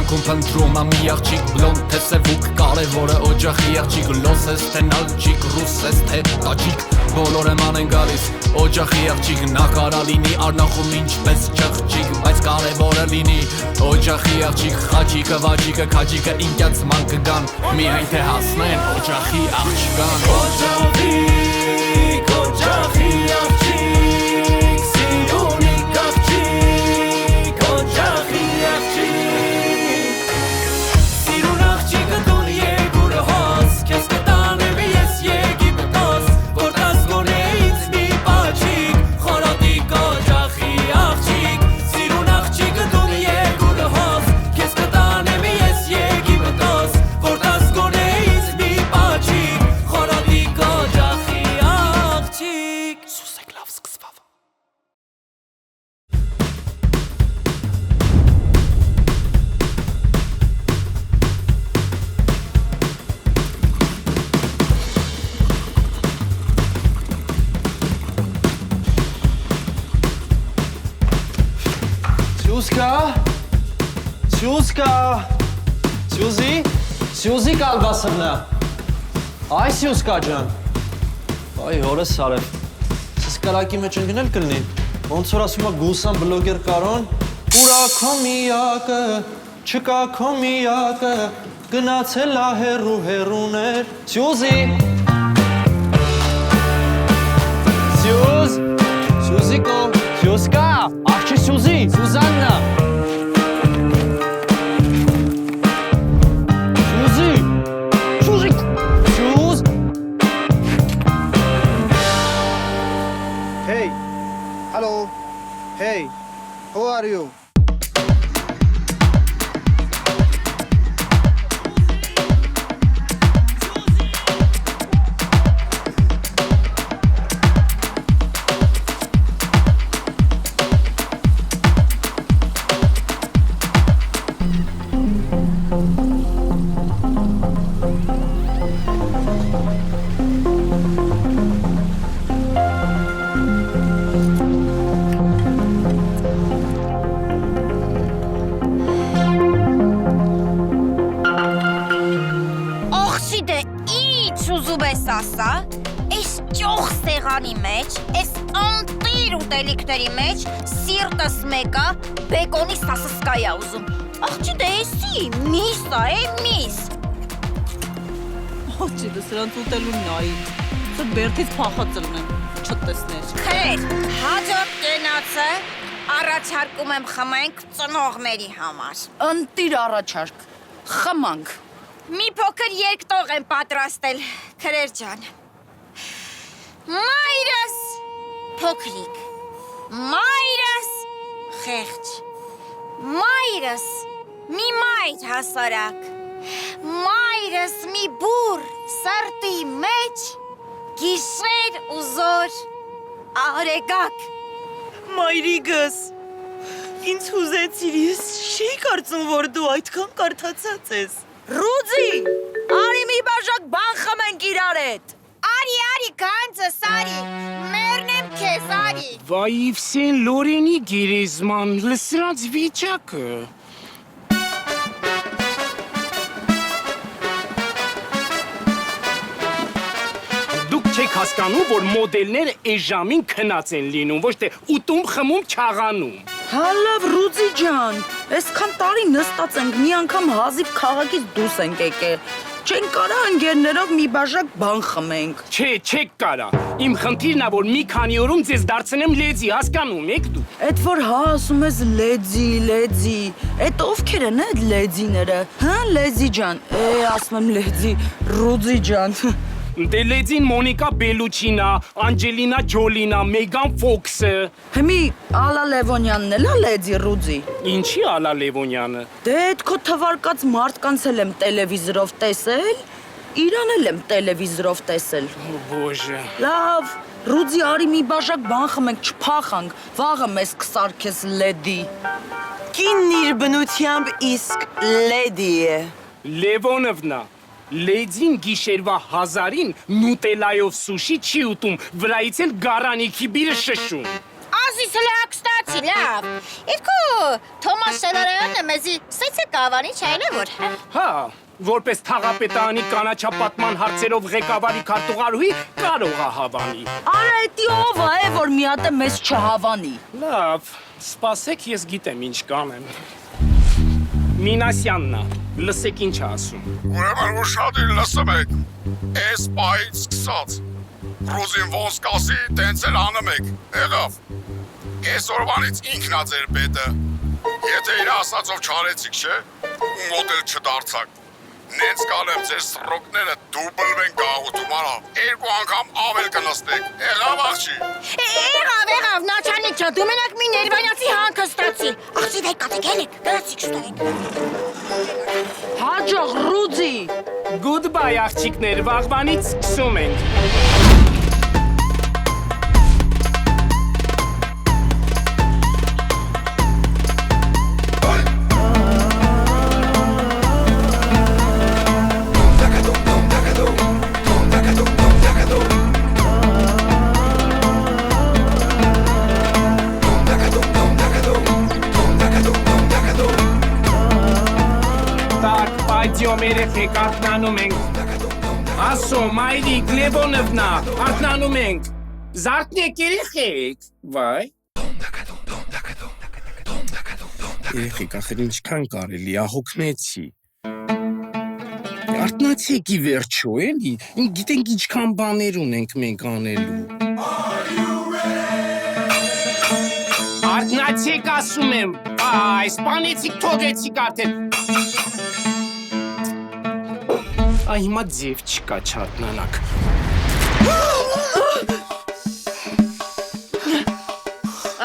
Կյանքում փնտրում եմ մի աղջիկ բլոնդ թե սևուկ կարևորը օջախի աղջիկ լոս ես թե նալջիկ ռուս ես թե տաջիկ բոլորը ման են գալիս օջախի աղջիկ նա կարա լինի Արնախում ինչպես չղջիկ բայց կարևորը լինի օջախի աղջիկ խաչիկը վաճիկը քաջիկը ինքյացման կգան միայն թե հասնեն օջախի աղջկան օջախի աղջիկ սիրունիկ աղջիկ օջախի աղջիկ սիրուն աղջիկը դուն եգուր հոս քեզ կտանեմ ես եգի բտոս որ տաս գոնե ինձ մի պաչիկ խորոտիկ օջախի աղջիկ սիրուն աղջիկը դուն եգուր հոս քեզ կտանեմ ես եգի բտոս որ տաս գոնե ինձ մի պաչիկ խորոտիկ օջախի աղջիկ Սուսեք լավ սկսվավ Սյուզի Կալբասովնա, այ Սյուզկա ջան, այ հորս սարև, սս կրակի մեջ ընգնել կլնի, ոնց որ ասում է գուսան բլոգեր կարոն, ուրա քո միակը, չկա քո միակը, գնացել ա հերու հերուներ, Սյուզիկո, Սյուզկա, աղջի Սյուզի, Սյուզաննա, Hey, who are you? Այս ճոխ սեղանի մեջ, այս անտիր ուտելիքների մեջ սիրտս մեկա բեկոնի սասսկայա ուզում։ Աղջի դե էսի, միս ա, միս։ Աղջի դե սրանց ուտելու նայի, սա բերդից փախածրն եմ, չտեսներ։ Քրեր, հաջորդ կենացը առաջարկում եմ խմենք ծնողների համար։ Ընտիր առաջարկ, խմանք։ Մի փոքր երկտող եմ պատրաստել, քրեր ջան։ Մայրս փոքրիկ, մայրս խեղճ, մայրս մի մայր հասարակ, մայրս մի բուր սրտի մեջ, գիշեր ու զոր արեգակ։ Մայրիկս, ինձ հուզեցիր, ես չի կարծում, որ դու այդքան կարդացած ես։ Ռուձի, արի մի բաժակ բան խմենք իրար հետ։ Արի, կանցս, արի, մերնեմ քեզ, արի։ Վայ Իվսեն Լորենի գերեզման, լսրած վիճակը։ Դուք չեք հասկանում, որ մոդելները էս ժամին քնած են լինում, ոչ թե ուտում, խմում, չաղանում։ Հա լավ Ռուձի ջան, այսքան տարի նստած ենք, մի անգամ հազիվ քաղաքից դուրս ենք եկել։ Չենք կարա ընկերներով մի բաժակ բան խմենք։ Չէ, չեք կարա։ Իմ խնդիրն է, որ մի քանի օրում ձեզ դարձնեմ լեզի, հասկանում եք դու։ Էդ որ հա ասում ես լեզի, էդ ովքեր են այդ լեզիները, հա լեզի ջան, ասում եմ լեզի, Ռուձի ջան։ Դե լեզին Մոնիկա Բելուչինա, Անջելինա Ջոլինա, Մեգան Ֆոքսը։ Հիմի Ալա Լևոնյանն էլ է լեզի Ռուձի։ Ինչի Ալա Լևոնյանը։ Դե այդ քո թվարկած մարդկանց էլ եմ տելևիզորով տեսել, իրան էլ եմ տելևիզորով տեսել։ Բոժե։ Լավ, Ռուձի արի մի բաժակ բան խմենք, չփախանք, վաղը մեզ կսարքես լեդի։ Կինն իր բնությամբ իսկ լեդի է։ Լևոնովնա, լեդին գիշերվա 1000-ին նուտելայով սուշի չի ուտում, վրայից էլ գարանիքի բիրը շշում։ Ազիս հլակ ստաց Լսեցի լավ։ Երկու Թոմաս Սելարյանն է մեզի սեցե կավանի չայլը որ։ Հա, որպես թաղապետարանի կանաչապատման հարցերով ղեկավարի քարտուղարուհի կարող է հավանի։ Արա էդի ով է, որ մի հատ է մեզ չհավանի։ Լավ, սպասեք, ես գիտեմ ինչ կանեմ։ Մինասյանն է, լսեք ինչ է ասում։ Ուրեմն որ շատ իր լսում եք, այս պահից սկսած, Ռուզին ոնց կասի, տենց էլ անում եք, եղավ, այս օրվանից ինքն է ձեր պետը, եթե իր ասածով չարեցիք չէ, ու մոտ էլ չդարձակ, նենց կալեմ ձեր սրոկները դուբլվեն գաղութում արավ, երկու անգամ ավել կնստեք, եղավ աղջի։ Եղավ, նաչանիք դու մենակ մի ներվանյացի հանգստացի։ Աղջի դե կատեքելիք, դրացիք շտարեք։ Հաջող Ռուձի։ Goodbye աղջիկներ, վաղվանից սկսում ենք։ Պայդյոմ երեխեք արթնանում ենք։ Ասո, մայրիկ, Լևոնովնա, արթնանում ենք։ Զարթնեք երեխեք։ Վայ։ Երեխեք, ախր ինչքան կարելի, ահոգնեցի։ Արթնացեք ի վերջո, էլի, գիտենք ինչքան բաներ ունենք մենք անելու։ Արթնացեք ասում եմ, սպանեցիք, թողեցիք արդեն։ Ay, հիմա ձև չկա չարտնանակ։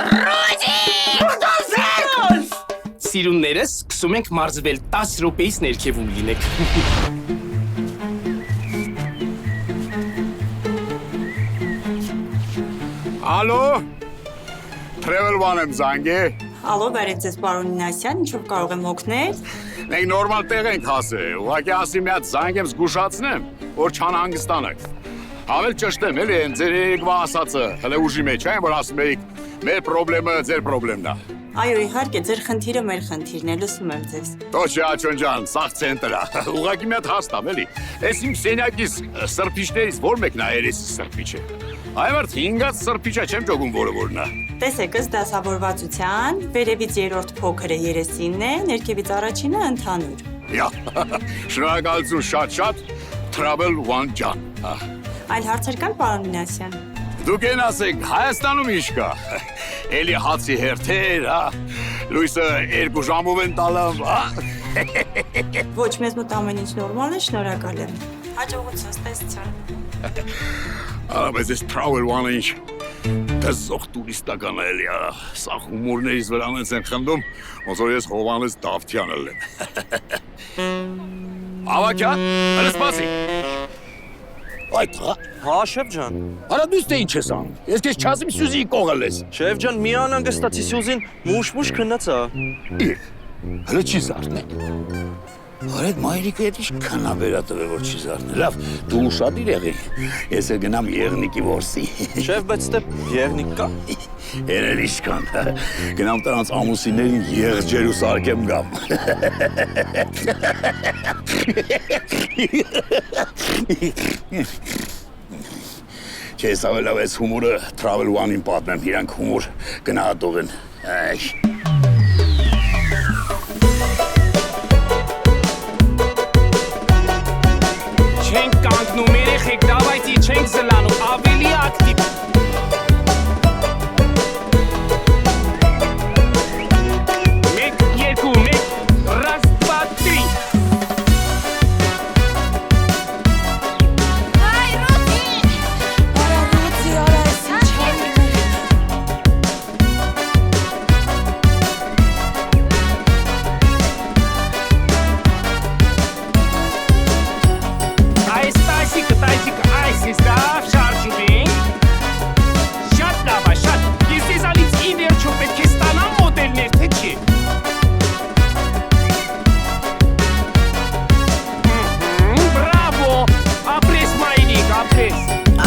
Ռուզի! Սիրուններս սկսում ենք մարզվել 10 րոպեից ներքևում լինեք։ Ալո, Travel One եմ զանգե։ Ալո, բարև ձեզ, պարոն Մինասյան, ինչով կարող եմ օգնել։ Մենք նորմալ տեղ ենք հասել, ուղղակի ասի մի հատ զանգ եմ զգուշացնեմ, որ չանհանգստանաք։ Ավել ճշտեմ, էլի են ձեր երեկվա ասածը, հələ ուժի մեջ այն, որ ասում էիք, մեր պրոբլեմը ձեր պրոբլեմն է։ Այո, իհարկե, ձեր խնդիրը մեր խնդիրն է, լսում եմ ձեզ։ Տոչի Աչոն ջան, սաղ ցենտր է։ Ուղղակի մի հատ հաստամ, էլի։ Էս իմ սենյակից սրբիչներից ո՞ր մեկն է երեսի սրբիչը։ Այվարդ 5-ած սրբիչը չեմ ճոգում որը նա։ Տեսեք, ըստ դասավորվածության, վերևից երրորդ փոքրը երեսինն է, ներքևից առաջինը ընդհանուր։ Յա, շնորհակալություն շատ, Travel One ջան։ Այլ հարցեր կան, պարոն Մինասյան։ Դուք են ասեք, Հայաստանում ինչ կա։ Էլի հացի հերթեր, լույսը 2 ժամով են տալավ, Ոչ, մեզ մոտ ամեն ինչ նորմալ է, շնորհակալ եմ։ Հաջողություն, ստեսություն։ Բայց այս Travel One-ը ինչ դզող տուրիստական է էլի, սա հումորներից վրանից են խնդում, ոնց որ ես Հովանես Դավթյանը եմ։ Ավակյան, հələ սպասի։ Այդ Հա, շեֆ ջան։ Արա դու ստե ինչ ես անում։ Ես քեզ չասեմ Սյուզի կողել ես։ Շեֆ ջան, մի անհանգստացի Սյուզին մուշ քննացա։ Հələ չի զարթնել։ Արեդ մայրիկը հետ ինչքան է վերատվել, որ չի զարթնել։ Լավ, դու ուշադիր եղի։ Ես էլ գնամ եղնիկի որսի։ Շեֆ, բայց դե եղնիկ կա։ Երել ինչքան։ Գնամ տրանց ամուսիններին եղջեր ու սարքեմ գամ։ Չես ավելավ ես հումորը Travel One-ին պատմեմ, իրանք հումոր գնահատող են։ Չենք կանգնում երեխեք, դավայտի չենք զլանում, ավելի ակտիվ։ Մեկ, երկու, մեկ, раз, два, три։ Այ Ռուզի! Արա Ռուձի, արա ես ինչ անում եմ։ Այս տասիկը, այս ես դավ, շարժում ենք։ Շատ լավ է, շատ։ Ես եզանից ի վերջո պետք է ստանամ մոդելներ, թե չի։ Բրավո, ապրես մայրիկ, ապրես։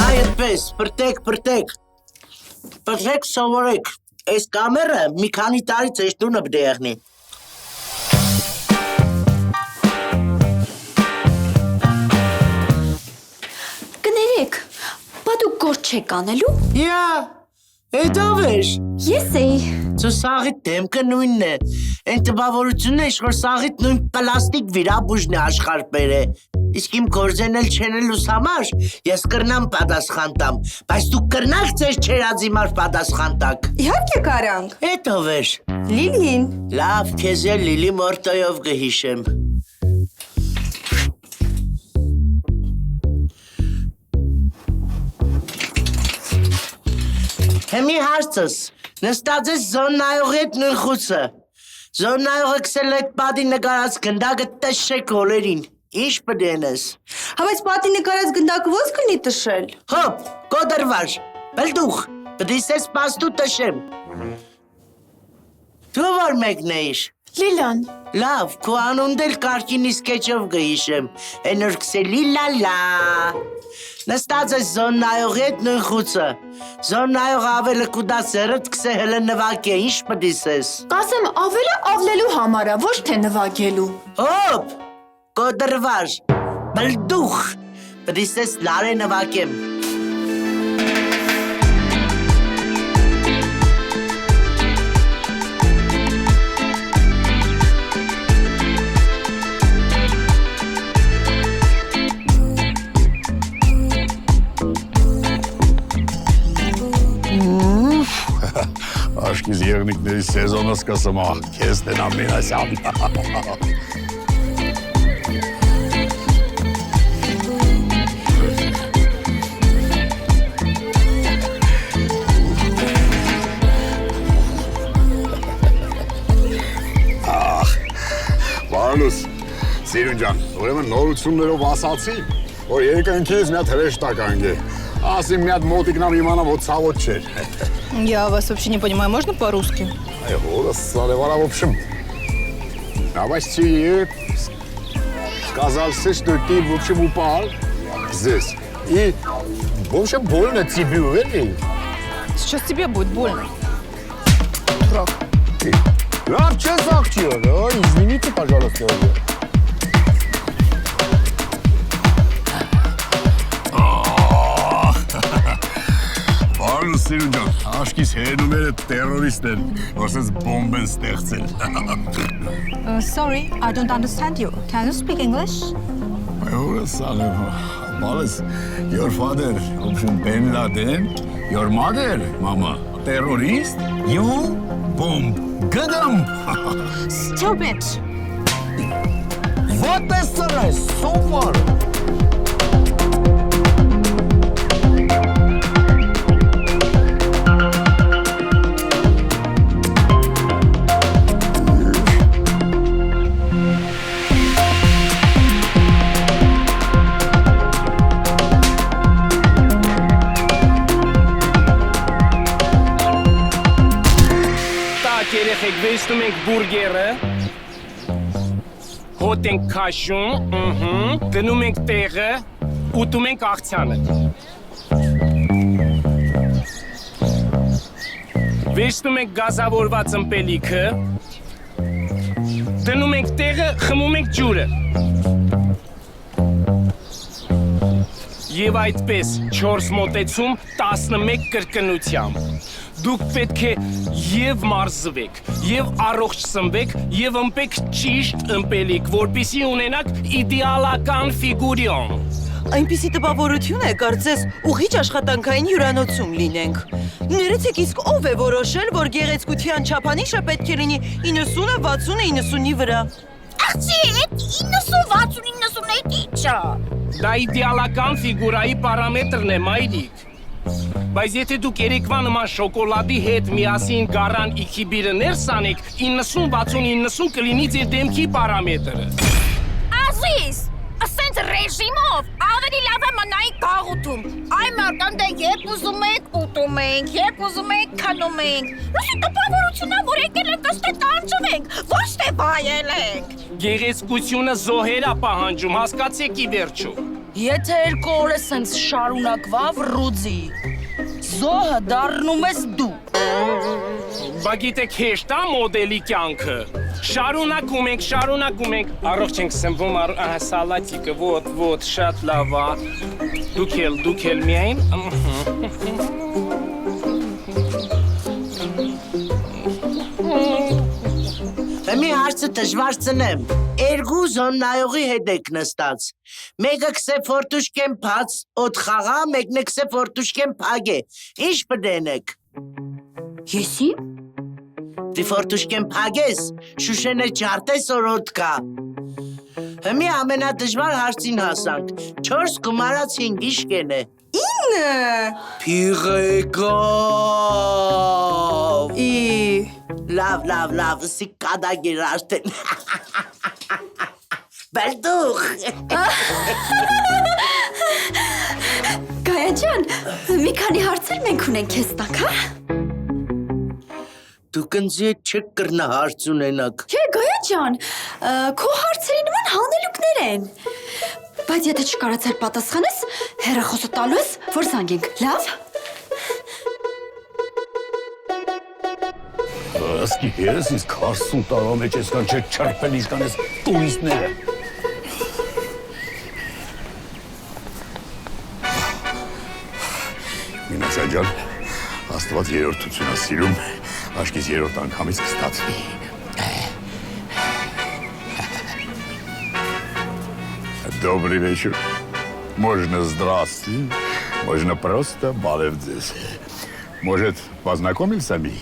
Այդպես, պրտեք, պրտեք սովորեք, այս կամերը մի քանի տարի ձեզ տունը պիտի եղնի։ Կներեք, բա դուք գործ չեք անելու։ Յա, այդ ով էր։ Ես էի։ Ձո սաղիտ դեմքը նույնն է։ Այն տպավորությունն է, որ սաղիտ նույն պլաստիկ վիրաբույժն է աշխարհ բերե։ Իսկ իմ գործեն էլ չենելուս համար ես կրնամ պատասխան տամ, բայց դուք կրնաք ձեր չերածի մար պատասխան տակ։ Իհարկե կարանք։ Այդ ով էր։ Լիլին։ Լավ, քեզ էլ Լիլի մորտոյով կհիշեմ։ Հեմի հարցս, նստած ես զոննայողի հետ նույն խուցը։ Զոննայողը կսել այդ պատի նկարած գնդակը տշեք հոլերին, ինչ պդենես։ Հա բայց պատի նկարած գնդակը ոնց կնի տշել։ Հոպ, կոդրվար, բլդուխ, պդիսես պաստու տշեմ։ Դու որ մեկն էիր։ Լիլան։ Լավ, քո անունդ էլ կարկինի սկեչով կհիշեմ, են որ կսելի լալա։ Նստած ես զոննայողի հետ նույն խուցը։ Զոննայողը ավելը կուդա սերըտ կսե հելը նվակ է, ինչ պդիսես։ Կասեմ ավելը ավլելու համար է, ոչ թե նվագելու։ Հոպ, կոդրվար, բլդուխ, պդիսես լար է նվակեմ։ Աշկիս եղնիկների սեզոնը սկսում ա, կեզ տնամ մենասյամ։ Վարլուս, սիրուն ջան, ուրեմն նորություններով ասացի, որ երկնքից մի հատ հրեշտակ անգե, ասի մի հատ մոտիկնան իմանա, որ ցավոտ չէր։ Я вас вообще не понимаю, можно по-русски? В общем, новостей сказался, что ты, в общем, упал здесь. И, в общем, больно тебе, верно? Сейчас тебе будет больно. Брак. Извините, пожалуйста. Արլուս սիրուն ջան, աշկիս հերնումերը տերորիստ են, որ սենց բոմբ են ստեղծել։ Sorry, I don't understand you. Can you speak English? Your father, в общем, Ben Laden, your mother, mama, terrorist, you, bomb, gadam. Stupid. Вот это супер. Երեխեք վեստում ենք բուրգերը, հոտ ենք քաշում, դնում ենք տեղը, ուտում ենք աղցյանը։ Վեստում ենք գազավորված ըմպելիքը, դնում ենք տեղը, խմում ենք ջուրը։ Եվ այդպես 4 մոտեցում 11 կրկնությամբ։ Դուք պետք է եւ մարզվեք, եւ առողջ սնվեք, եւ ըմպեք ճիշտ ըմպելիք, որպեսզի ունենաք իդեալական ֆիգուրիոն։ Այնպիսի տպավորություն է, կարծես ուղիչ աշխատանքային հյուրանոցում լինենք։ Ներեցեք, իսկ ով է որոշել, որ գեղեցկության չափանիշը պետք է լինի 90-ը, 60-ը, 90-ի վրա։ Աղջի, այդ 90, 60, 90-ը իջա։ Դա իդեալական ֆիգուրայի պարամետրն է, մայրիկ։ Բայց եթե դուք երեկվա նման շոկոլադի հետ միասին գարան իքիբիրը ներս անեք, 90-60-90 կլինի ձեր դեմքի պարամետրը։ Ազիզ, ասենց ռեժիմով ավելի լավ է մնայի գաղութում։ Այ մարդան դե երբ ուզում եք ուտում ենք, երբ ուզում եք քնում ենք։ Լուսի տպավորությունն է, որ եկել ենք ըստե տանջվենք, ոչ թե վայելենք։ Գեղեցկությունը զոհեր է պահանջում, հասկացեք ի վերջո։ Եթե 2 օր է սենց շարունակվավ Ռուձի, զոհը դառնում ես դու։ Բա գիտեք հեշտ է մոդելի կյանքը։ Շարունակում ենք։ Առողջ ենք սնվում, սալատիկը, ոտ, շատ լավ է։ Դուք էլ միայն։ Մի հարցը դժվար ծնեմ։ Երկու զոննայողի հետ եք նստած։ Մեկը կսե ֆորտուշկեն փած, օդ խաղա, մեկն է կսե ֆորտուշկեն փագե։ Ինչ պդենեք։ Եսի։ Դի ֆորտուշկեն փագես, շուշենը ջարտես օրոտ կա։ Հմի ամենադժվար հարցին հասանք։ 4 գումարած 5 իշկեն է։ 9 Փիղեկավ։ Լավ, սի կադագիր արդեն։ Բելդուղ։ Գայա ջան, մի քանի հարցեր մենք ունենք քեզ տակ, հա։ Դուք ինձ հետ չեք կրնա հարց ունենաք։ Չէ, Գայա ջան, քո հարցերի նման հանելուկներ են։ Բայց եթե չկարացար պատասխանես, հեռախոսը տալու ես, որ զանգենք, լավ։ Ասկի ես իսկ 40 տարվա մեջ այսքան չէ չարպել իսկան ես տուրիստները։ Մինասա ջան, աստված երրորդություն է սիրում, աշկից երրորդ անգամից կստացվի։ Добрый вечер. Можно здравствуйте, можно просто балев здесь. Может, познакомились сами?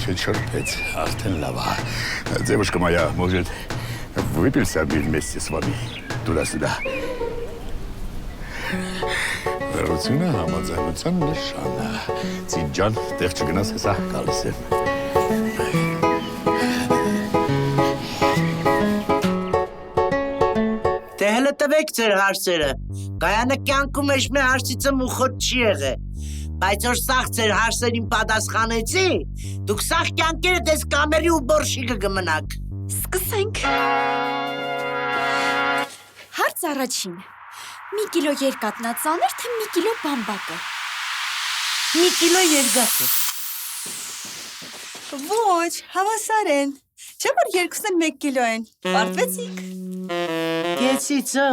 Черпец, Артен Лава. Девушка моя, может, выпили сами вместе с вами туда-сюда? Рутина, Амазануцан, Шана. Цинджан, Техчигнас, Эса, Калисен. Դե տվեք ձեր հարցերը։ Կայանը կյանքում էջ մե հարցիցը մուխոտ չի եղե։ Բայց որ սաղ ձեր հարցերին պատասխանեցի, դուք սաղ կյանքերը դες կամերի ու բորշիկը կմնաք։ Սկսենք։ Հարց առաջին։ Մի կիլո երկատնածանր, թե մի կիլո բամբակը։ Մի կիլո երկաթը։ Ոչ, հավասար են։ Չէ՞ որ երկուսն 1 կիլո են։ Պարտվեցիք։ Կեցիցը,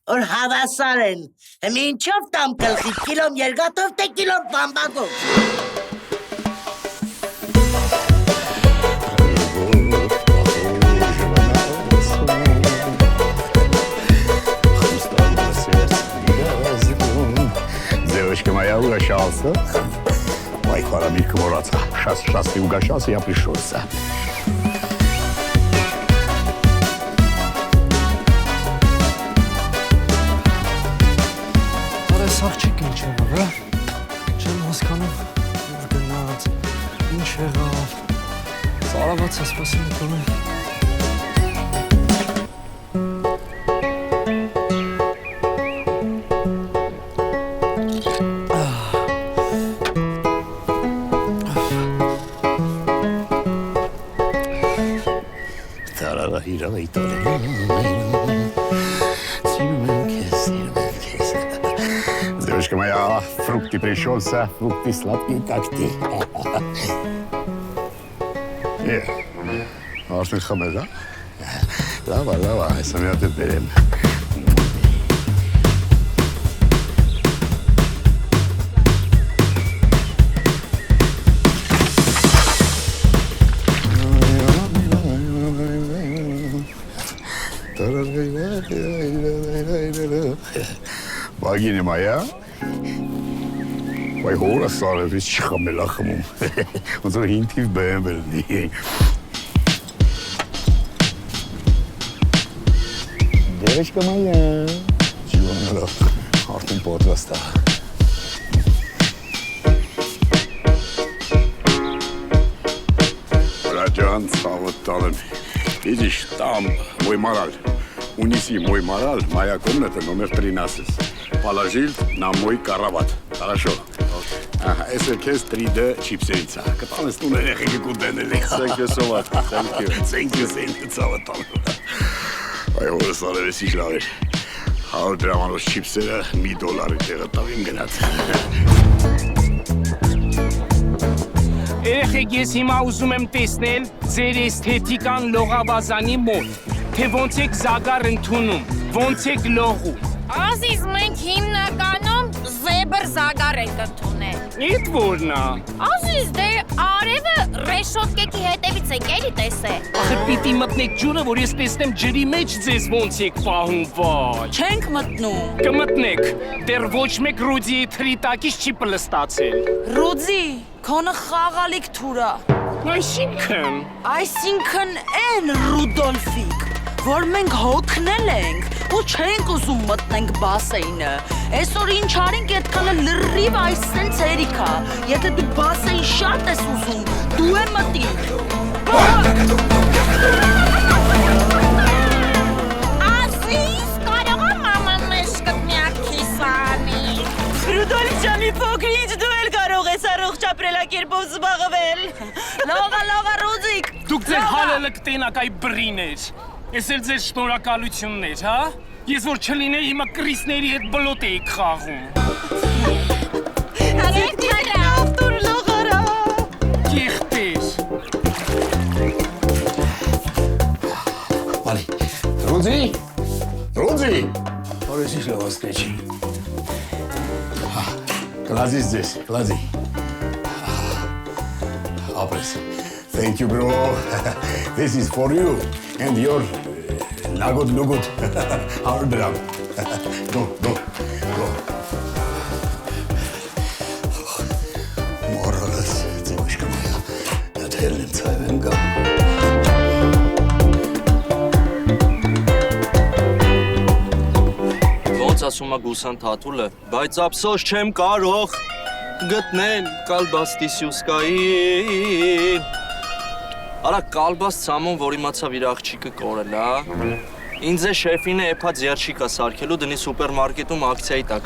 որ հավասար են, հմի ինչով տամ կլխի, կիլոմ երգատով, թե կիլոմ բամբակով։ Девочка моя угощался. Ой, хварамирка мураться. Сейчас ты угощался, я пришелся. Աղջիկ ինչ եղավ, հա? Չեմ հասկանում, որ գնաց, ինչ եղավ, ծարավաց է, սպասի մի կոմեն։ Տարարա հիրավա իտարը։ Девушка моя, фрукты пришелся, фрукты сладкие, как ты. Артен хамер, да? Давай, сами отберем. Բագինը մայա, վայ հորը սարևից չխամել ախմում, ոնց որ հինթիվ բեմ բերնի։ Девочка моя, чего надо, արտին պատրաստ է։ Братьян, слава талым, видишь, там мой мораль. Унеси мой мораль, моя комната номер 13. Положил на мой карават. Хорошо. Ага, SLKS 3D чипсейца. Каталась ну на рехе куденели. Thank you so much. Thank you so much. Ay, o sarı ve siclaver. Al dramanos chipsera $1 տեղը տավիմ գնաց։ Երեխեք ես հիմա ուզում եմ տեսնել ձեր էսթետիկան լողավազանի մոտ, թե ոնց եք զագար ընդունում, ոնց եք լողում։ Ազիզ, մենք հիմնականում զեբր զագար ենք ընդունել։ Իդ որն է։ Ազիզ, դե արևը ռեշոտկեքի հետևից եք էլի տեսել։ Ախր պիտի մտնեք ջուրը, որ ես տեսնեմ ջրի մեջ ձեզ ոնց եք պահում, վայ։ Չենք մտնում։ Կմտնեք, դեռ ոչ մեկ Ռուդիի թրի տակից չի պլստացել։ Ռուդի, քոնը խաղալիք թուրա։ Այսինքն են Ռուդոլֆիկ, որ մենք հոգնել ենք ու չենք ուզում մտնենք բասեյնը։ Այսօր ինչ արինք այդքանը լրիվ այս սենց երիքա։ Եթե դու բասեյն շատ ես ուզում, դու է մտիր։ Ազիզ, կարող է մաման մեզ կտնյակ քիսանի։ Ռուդոլֆ ջանի փոքր ինչ դու էլ կարող ես առողջ ապրելակերպով զբաղվել։ Լողա Ռուդիկ։ Դուք ձեր հալը լկտենակ այ բրիներ։ Ես էլ ձեր շնորհակալություններ, հա։ Ես որ չլինեի հիմա կրիսների հետ բլոտ էի խաղում։ Ավտուր լողարա։ Կեղտեր։ Ալի, Ռուդի, որոշի լավասկեչի։ Կլազիս ձեզ, կլազի։ Ապրես, thank you bro, this is for you and your Lagot Lugut, our drum. Go. Morales, девочка моя, отельным цайвенгом. Ոնց ասում է Գուսան Թաթուլը, բայց ափսոս չեմ կարող գտնել Կալբաստիսյուսկային։ Արա կալբաս ցամոն, որ իմացավ իր աղջիկը կորել, հա։ Ինձ է շեֆին է էփած երշիկա սարքելու դնի սուպերմարկետում ակցիայի տակ։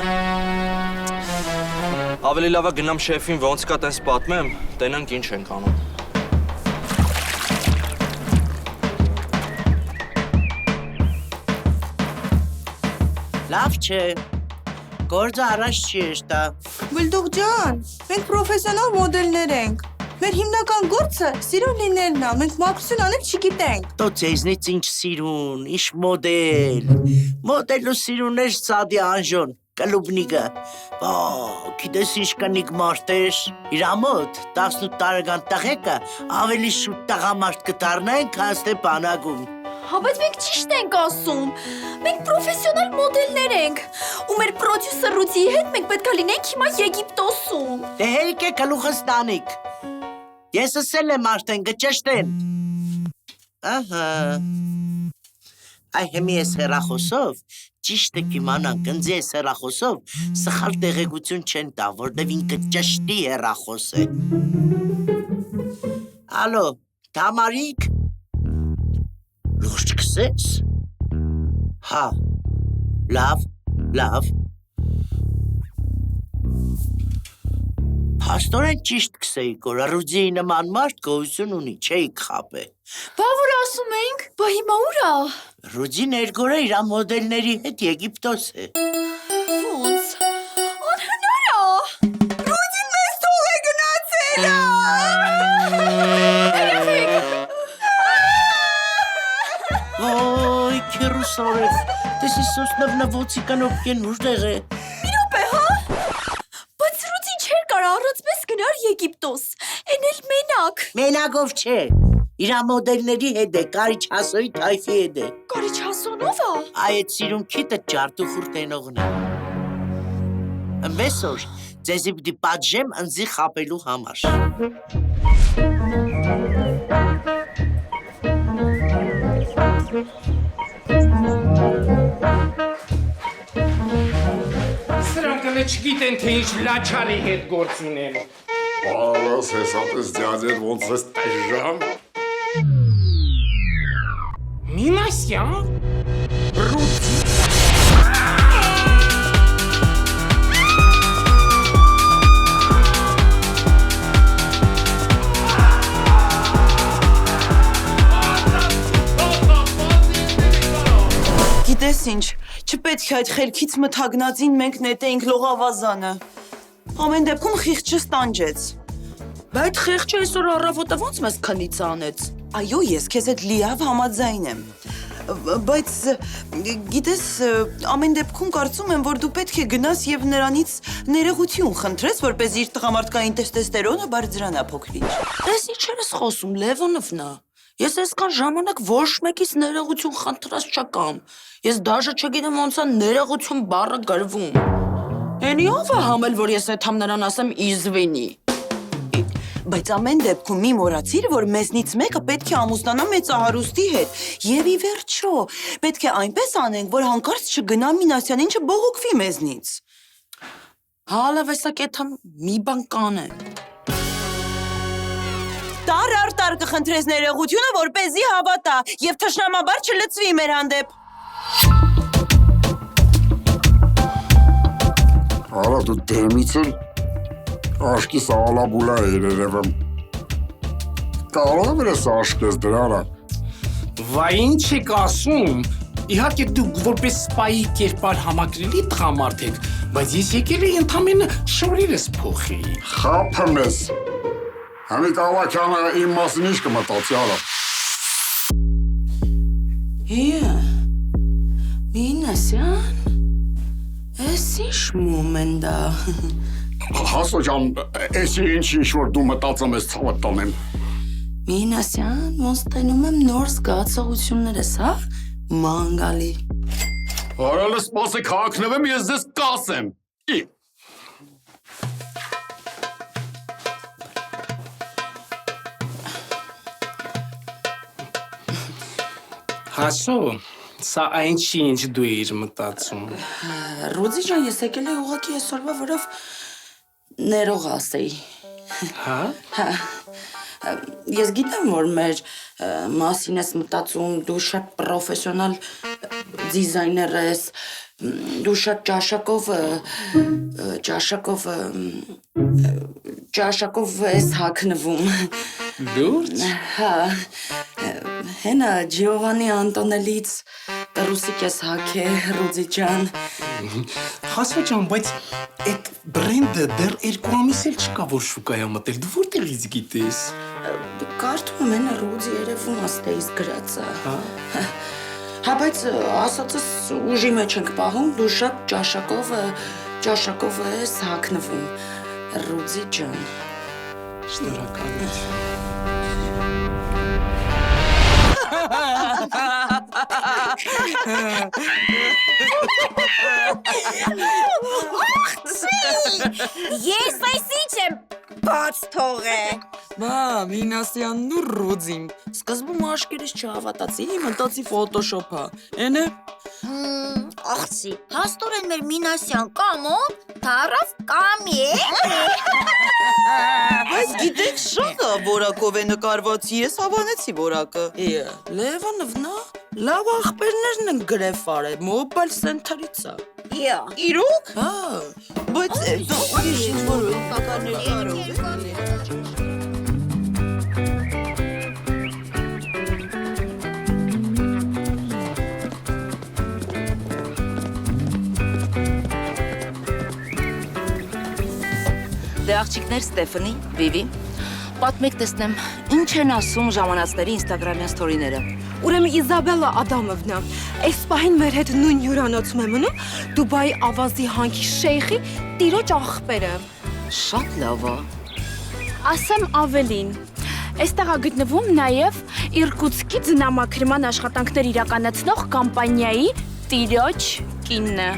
Ավելի լավ է գնամ շեֆին ոնց կա տենց պատմեմ, տենանք ինչ ենք անում։ Լավ չէ։ Գործը առաջ չի եշտա։ Բլդուղ ջան, մենք պրոֆեսիոնալ մոդելներ ենք։ Մեր հիմնական գործը սիրուն լինելն է, մենք մաքրություն անել չգիտենք։ Տո ձեզնից ինչ սիրուն, ինչ մոդել։ Մոդելու սիրուներ սադի անժոն, կլուբնիգը։ Գիտես ինչ կնիկ մարդեր, իրա մոտ 18 տարեկան տղեկը ավելի շուտ տղամարդ կդառնային, քան Ստեփանագում։ Հա, բայց մենք ճիշտ ենք ասում։ Մենք պրոֆեսիոնալ մոդելներ ենք։ Ու մեր պրոդյուսեր Ռուդիի հետ մենք պետք է լինենք հիմա Եգիպտոսում։ Դե հերիք է գլուխս տանիք։ Ես ասել եմ արդեն գճշտեն։ Ահա։ Այ հիմի ես հեռախոսով, ճիշտը կիմանան կնձի ես հեռախոսով, սխալ տեղեկություն չեն տա, որտև ինքը ճշտի հեռախոս է։ Ալո, Թամարիկ։ Լուրջ կսես։ Հա, լավ։ Փաստորեն ճիշտ կսեի, որ Ռուդիի նման մարդ գոյություն ունի, չէի կխապե։ Բա որ ասում էինք, բա հիմա ուր է։ Ռուդին երկորը իր մոդելների հետ Եգիպտոս է։ Ոնց։ Անհնար է։ Ռուդին մեզ թող է գնացել։ Ոյ, քերուսորև, դες is սոսնավնավոցիկանով կեն ուժդեղ է։ Իրոպե, հա։ Բայց Ռուդին չէր կարա առած մեզ գնար Եգիպտոս, են էլ մենակ։ Մենակով չէ, իրա մոդելների հետ է, կարիչ հասոյի թայֆի հետ է։ Կարիչ հասոնով է։ Այդ սիրուն քիտը ճարտու խուրտենողն է։ Մեսոր, ձեզի պիտի պատժեմ ընձի խապելու համար։ Սրանք էլ չգիտեն, թե ինչ լաչալի հետ գործ ունեն։ Ալաս, հեսատես դյադեր ոնց ես տեժամ։ Մինասյան, Ռուդի։ Գիտես ինչ, չպետք է այդ խելքից մթագնածին մենք նետեինք լողավազանը։ Ամեն դեպքում խիղճը ստանջեց։ Բայց խեղճը այսօր առավոտը ոնց մեզ քնից անեց։ Այո, ես քեզ հետ լիավ համաձայն եմ։ Բայց գիտես, ամեն դեպքում կարծում եմ, որ դու պետք է գնաս եւ նրանից ներողություն խնդրես, որպես իր տղամարդկային տեստեստերոնը բարձրանա փոքրինչ։ Ես ինչ ես խոսում, Լևոնովնա։ Ես այսքան ժամանակ ոչ մեկից ներողություն խնդրած չկամ։ Ես դաժե չգիտեմ ոնց է ներողություն բառը գրվում։ Էնի ով է համել, որ ես այդամ նրան ասեմ իզվինի։ Բայց ամեն դեպքում մի մոռացիր, որ մեզնից մեկը պետք է ամուսնանա մեծահարուստի հետ։ Եվ ի վերջո, պետք է այնպես անենք, որ հանկարծ չգնա Մինասյանին չբողոքվի մեզնից։ Հալավ էսա կեթամ մի բան կանե։ Տար արտար կխնդրես ներողությունը, որպեսզի հավատա եւ թշնամաբար չլծվի մեր հանդեպ։ Արա դու դեմից էլ աշկի սաղալաբուլա երերևեմ։ Կարող եմ ես աշկես դրարա։ Վայ ինչ եք ասում։ Իհարկե դուք որպես սպայի կերպար համակրելի տղամարդ եք, բայց ես եկել էի ընդամենը շորերս փոխի։ Խափեմ ես։ Համիկ Ավակյանը իմ մասին ինչ կմտածի արա։ Մինասյան, ես ինչ մոմենտա։ Հասո ջան, էսի ինչ-որ դու մտածում ես ցավը տանեմ։ Մինասյան, ոնց տենում եմ նոր զգացողություններս, հա, մանգալի։ Արալը սպասեք հակնվեմ, ես ձեզ կասեմ։ Հասո, սա այն չի ինչ դու էիր մտածում։ Ռոզի ջան, ես եկել էի ուղղակի այսօրվա վրով ներող ասեի։ Հա։ Ես գիտեմ, որ մեր մասին ես մտածում, դու շատ պրոֆեսիոնալ դիզայներ ես, դու շատ ճաշակով ես հագնվում։ Լուրջ։ Հա, հենա Ջիովանի Անտոնելից տռուսիկ ես հագե, Ռոզի ջան։ Հասո ջան, բայց այդ բրենդը դեռ 2 ամիս էլ չկա, որ շուկայա մտել, դու որտեղից գիտես։ Կարդում եմ հենա Ռոզի երևում աստեից գրածը։ Հա, բայց ասածս ուժի մեջ ենք պահում, դու շատ ճաշակով ես հագնվում, Ռոզի ջան։ Շնորհակալություն։ Ես այս ինչ եմ բաց թողե։ Բա, Մինասյանն ու Ռոզին։ Սկզբում աշկերս չհավատացի, մտածի ֆոտոշոփա։ Էնե։ Աղցի, հաստորեն մեր Մինասյան կամո, թարավ կամի է։ Բայց գիտեք շատ որակով է նկարված, ես հավանեցի որակը։ Լևոնովնա, լավ աղբերներն են գրեվ արել, մոբայլ սենթերից է։ Իրոք։ Հա, բայց դա ուրիշ ինչ-որ նկարներ կարող է։ Դե աղջիկներ Ստեֆանի, Վիվի, պատմեք տեսնեմ, ինչ են ասում ժամանածների ինստագրամյան սթորիները։ Ուրեմն Իզաբելլա Ադամովնա, այս պահին մեր հետ նույն հյուրանոցում է մնում Դուբայի ավազի հանքի շեյխի տիրոջ աղբերը։ Շատ լավ է։ Ասեմ ավելին, այստեղ է գտնվում նաև Իրկուտսկի ձնամաքրման աշխատանքներ իրականացնող կամպանիայի տիրոջ կինը։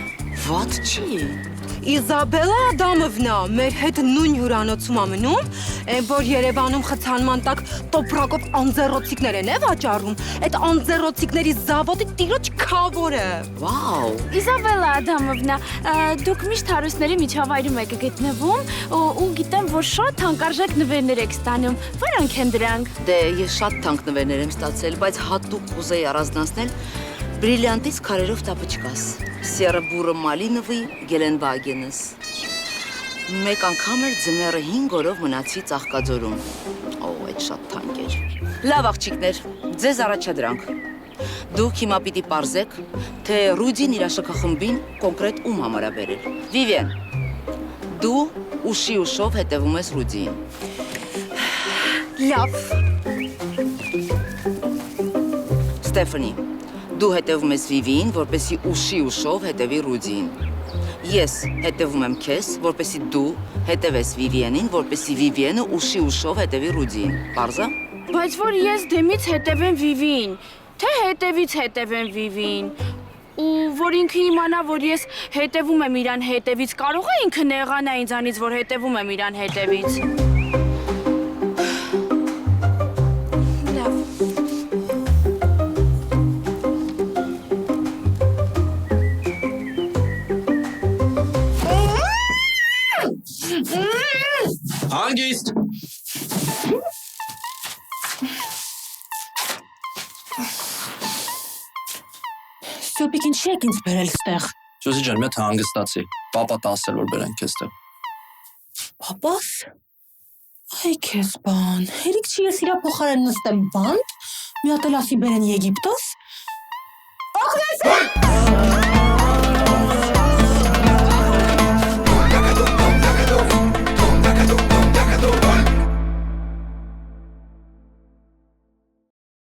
Ված չի։ Իզաբելլա Ադամովնա, մեր հետ նույն հյուրանոցում է մնում, որ Երևանում խցանման տակ տոպրակով անձեռոցիկներ են վաճառում, այդ անձեռոցիկների զավոդի տիրոջ քավորը։ Վաու։ Իզաբելլա Ադամովնա, դուք միշտ հարուստների միջավայրում եք գտնվում ու գիտեմ, որ շատ թանկարժեք նվերներ եք ստանում։ Որոնք են դրանք։ Դե ես շատ թանկ նվերներ եմ ստացել, բայց հատուկ կուզեի առանձնացնել բրիլյանտից քարերով տապչկաս, Սիեռաբուրը Մալինովի Գելենվագենս։ Մեկ անգամ էր ձմեռը 5 օրով մնացի Ծաղկաձորում։ Այդ շատ թանկ էր։ Լավ աղջիկներ, ձեզ առաջադրանք։ Դուք հիմա պիտի պարզեք, թե Ռուդին իր աշակախմբին կոնկրետ ում համար է բերել։ Վիվիեն, դու ուշի ուշով հետևում ես Ռուդիին։ Լավ։ Ստեֆանի, դու հետևում ես Վիվիին, որպեսի ուշի ուշով հետևի Ռուդիին։ Ես հետևում եմ քեզ, որպեսի դու հետևես Վիվիենին, որպեսի Վիվիենը ուշի ուշով հետևի Ռուդիին։ Պարզա։ Բայց որ ես դեմից հետևեմ Վիվիին, թե հետևից հետևեմ Վիվիին։ Ու որ ինքը իմանա, որ ես հետևում եմ իրան հետևից, կարող է ինքը նեղանա ինձանից, որ հետևում եմ իրան հետևից։ Հանգիստ։ Սոպիկ ինչի եք ինձ բերել ստեղ։ Սյուզի ջան, մի հատ հանգստացի։ Պապա ասել որ բերենք քեզտեղ։ Պապաս։ Այ քեզ բան։ Հերիք չի ես իրա փոխարեն նստեմ բանտ, մի հատ էլ ասի բերեն Եգիպտոս։ Օգնեցեք։